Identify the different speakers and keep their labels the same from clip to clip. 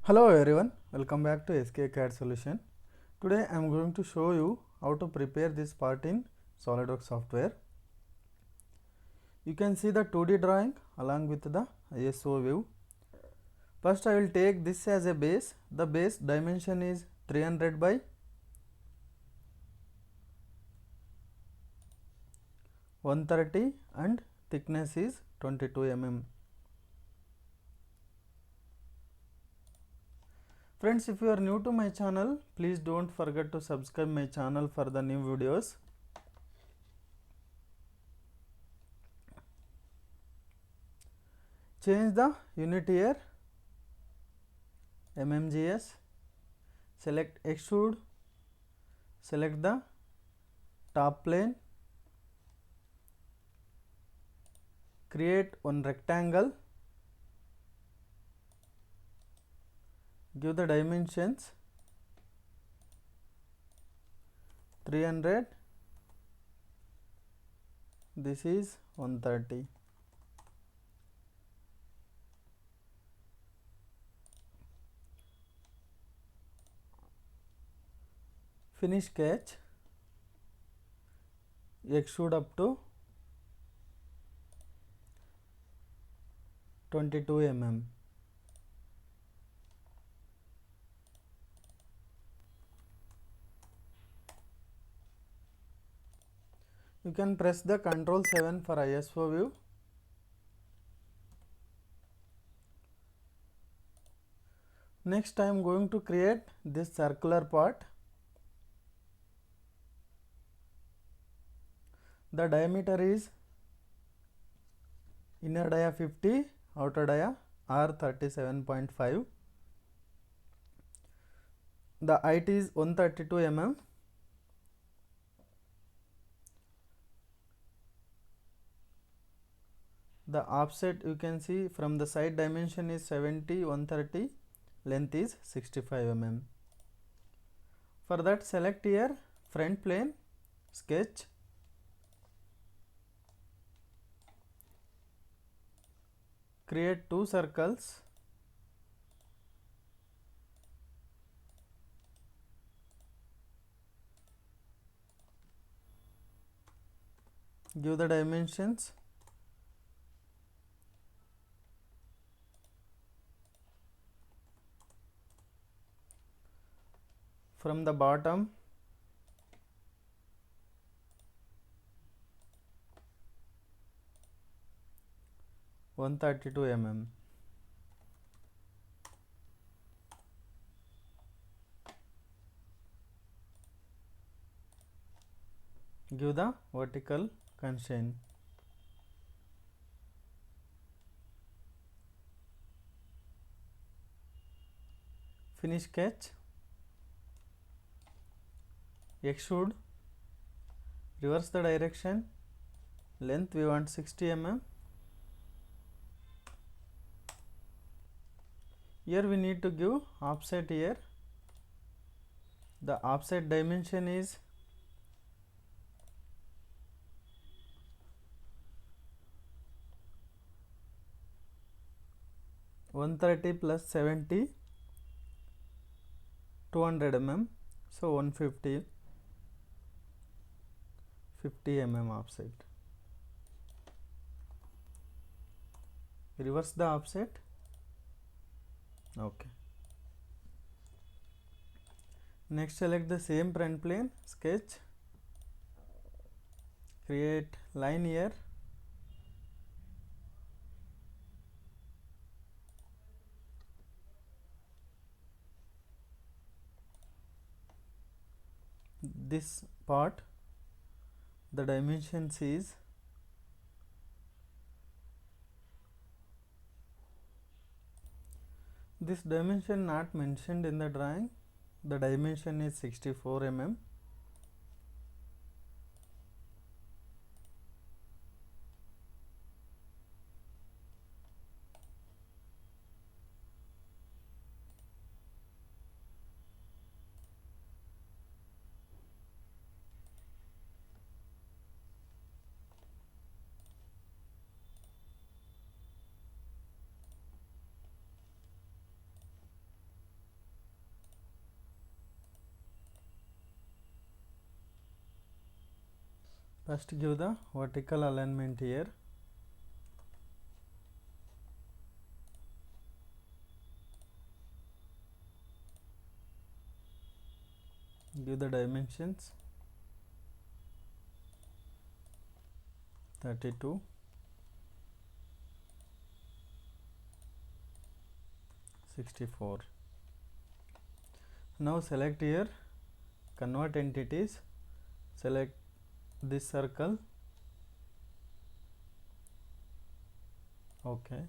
Speaker 1: Hello everyone, welcome back to SK CAD Solution. Today I am going to show you how to prepare this part in SolidWorks software. You can see the 2D drawing along with the ISO view. First I will take this as a base. The base dimension is 300 by 130 and thickness is 22 mm. Friends, if you are new to my channel, please don't forget to subscribe my channel for the new videos. Change the unit here, mmgs, select Extrude, select the top plane, create one rectangle, give the dimensions 300, this is 130. Finish sketch, extrude up to 22 mm. You can press the Ctrl 7 for ISO view. Next I am going to create this circular part. The diameter is inner dia 50, outer dia R 37.5. The height is 132 mm. The offset you can see from the side dimension is 70, 130, length is 65 mm. For that select here front plane, sketch, create two circles, give the dimensions, from the bottom (132 mm). Give the vertical constraint. Finish sketch, extrude, reverse the direction, length we want 60 mm. Here we need to give offset here. The offset dimension is 130 plus 70, 200 mm, so 150, 50 mm offset. Reverse the offset. Okay. Next select the same front plane, sketch, create line here, this part the dimensions is this dimension not mentioned in the drawing. The dimension is 64 mm. First give the vertical alignment here. Give the dimensions 32, 64. Now select here convert entities, select this circle, okay,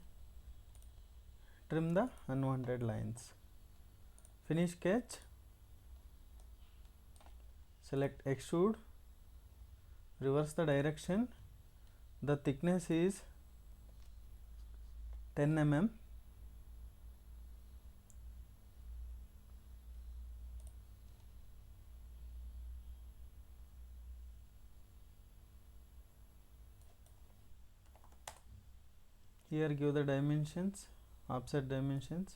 Speaker 1: trim the unwanted lines, finish sketch, select extrude, reverse the direction, the thickness is 10 mm, here give the dimensions, offset dimensions,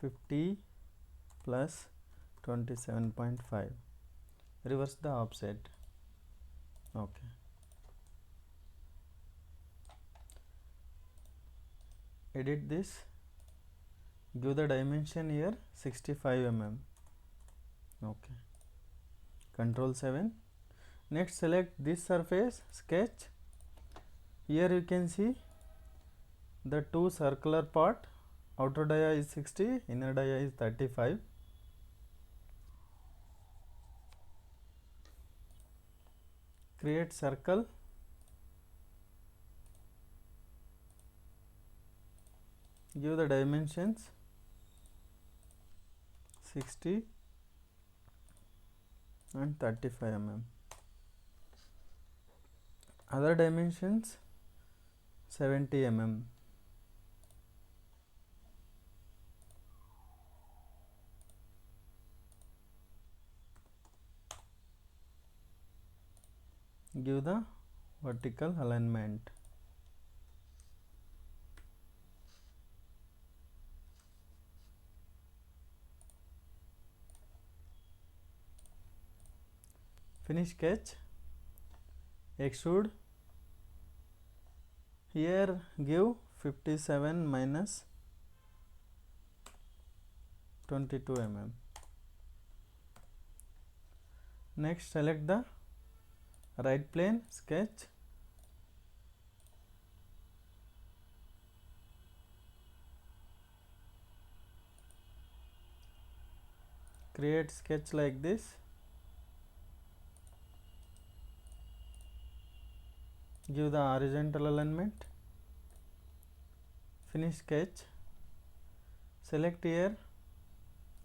Speaker 1: (50 plus 27.5), reverse the offset, okay. Edit this, give the dimension here 65 mm, okay. Control 7. Next select this surface, sketch. Here you can see the two circular part, outer dia is 60, inner dia is 35. Create circle, give the dimensions 60 and 35 mm. Other dimensions 70 mm. Give the vertical alignment. Finish sketch, extrude, here give 57 minus 22 mm. Next select the right plane, sketch, create sketch like this, give the horizontal alignment, finish sketch, select here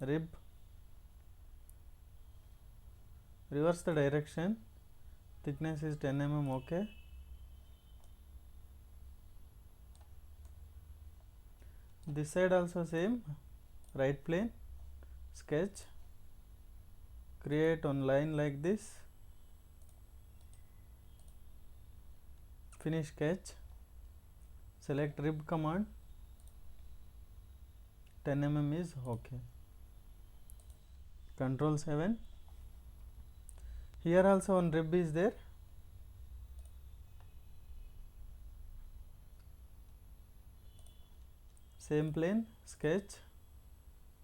Speaker 1: rib, reverse the direction, thickness is 10 mm, okay. This side also same, right plane, sketch, create one line like this, finish sketch, select rib command, 10 mm is okay. Control 7. Here also one rib is there, same plane, sketch,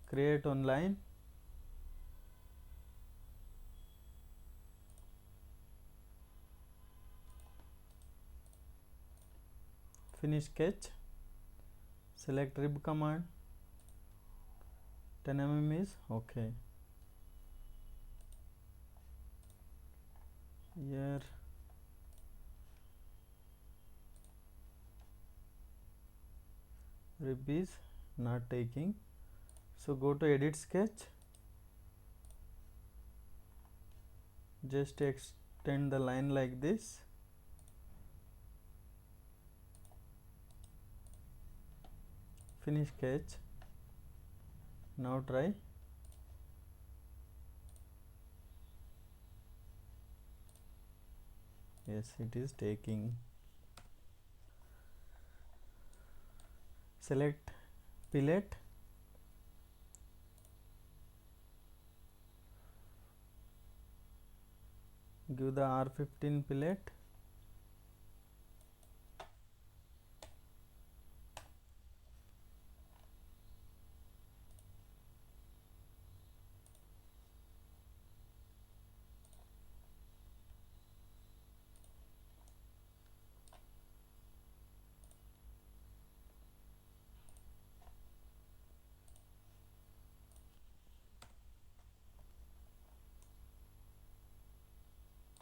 Speaker 1: create one line, finish sketch, select rib command, 10 mm is okay. Here rib is not taking, so go to edit sketch, just extend the line like this, finish sketch, now try, yes, it is taking. Select fillet, give the R15 fillet.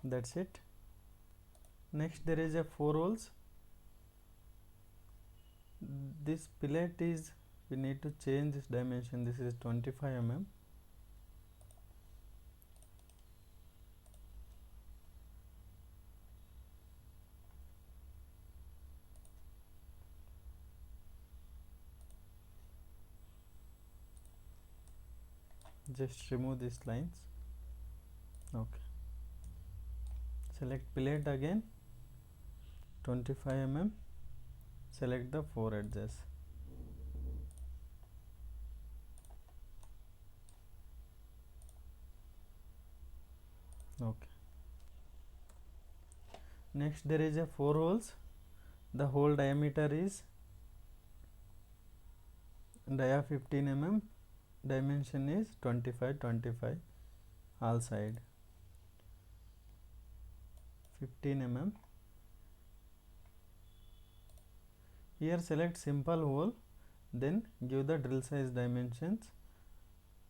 Speaker 1: That's it. Next there is a 4 holes. This fillet is, we need to change this dimension. This is 25 mm. Just remove these lines. Okay. Select fillet again, 25 mm. Select the 4 edges. Okay. Next there is a 4 holes. The hole diameter is dia 15 mm. Dimension is 25 all side 15 mm. Here select simple hole, then give the drill size dimensions.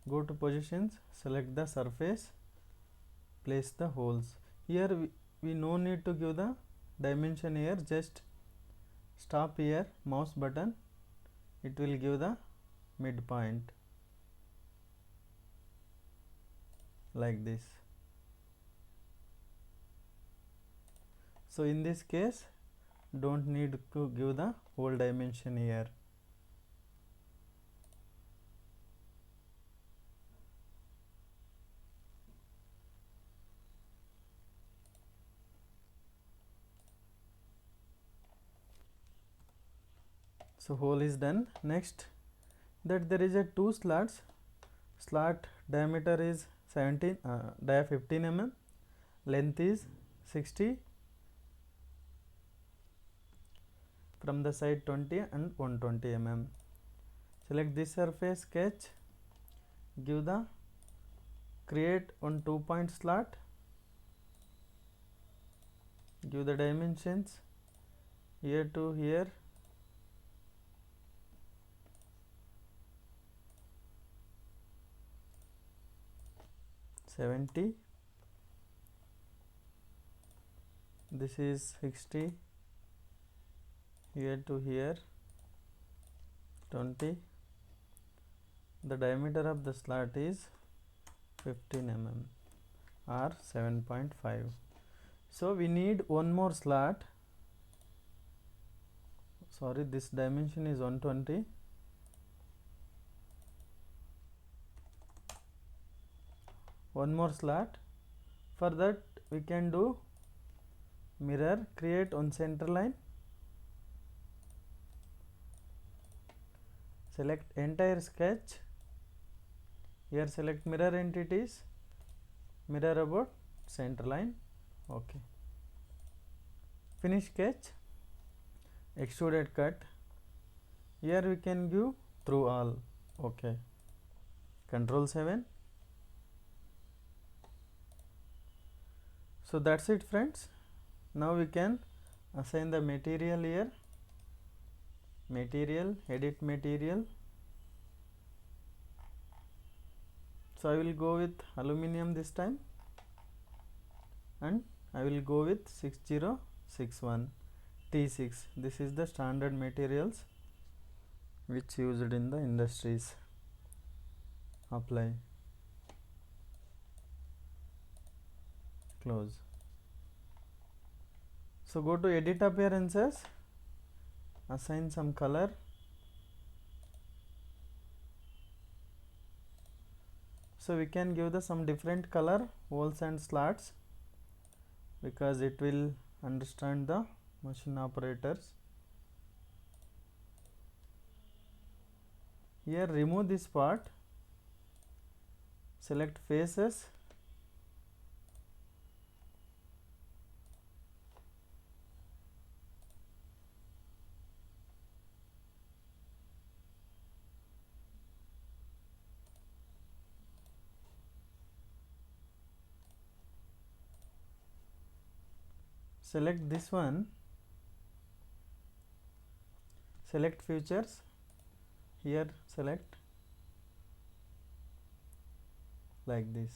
Speaker 1: Go to positions, select the surface, place the holes. Here we no need to give the dimension here, just stop here, mouse button, it will give the midpoint like this. So in this case don't need to give the whole dimension here. So hole is done. Next that there is a 2 slots. Slot diameter is 15 mm, length is 60, from the side 20 and 120 mm. Select this surface, sketch, give the create on 2-point slot, give the dimensions here to here, (70). This is 60, here to here 20. The diameter of the slot is 15 mm or 7.5. So we need one more slot. Sorry, this dimension is 120. One more slot. For that we can do mirror, create on center line, select entire sketch, here select mirror entities, mirror about center line. Okay, finish sketch, extruded cut, here we can give through all. Okay, Control 7. So that's it friends. Now we can assign the material here, material, edit material. So I will go with aluminum this time and I will go with 6061 T6. This is the standard materials which used in the industries. Apply, close. So go to edit appearances, assign some color, so we can give the some different color holes and slots because it will understand the machine operators. Here remove this part, select faces, select this one, select features, here select like this.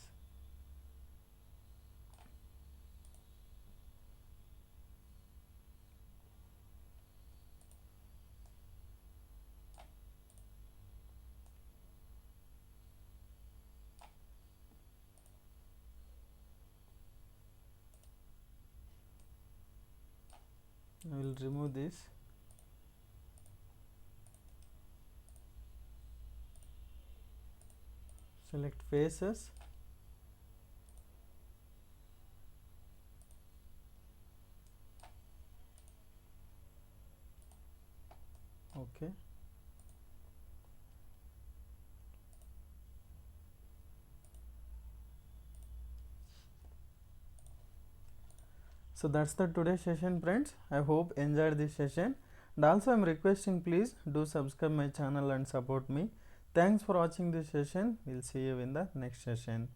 Speaker 1: I will remove this. Select faces, okay. So that's the today's session, friends. I hope enjoyed this session, and also I'm requesting please do subscribe my channel and support me. Thanks for watching this session. We'll see you in the next session.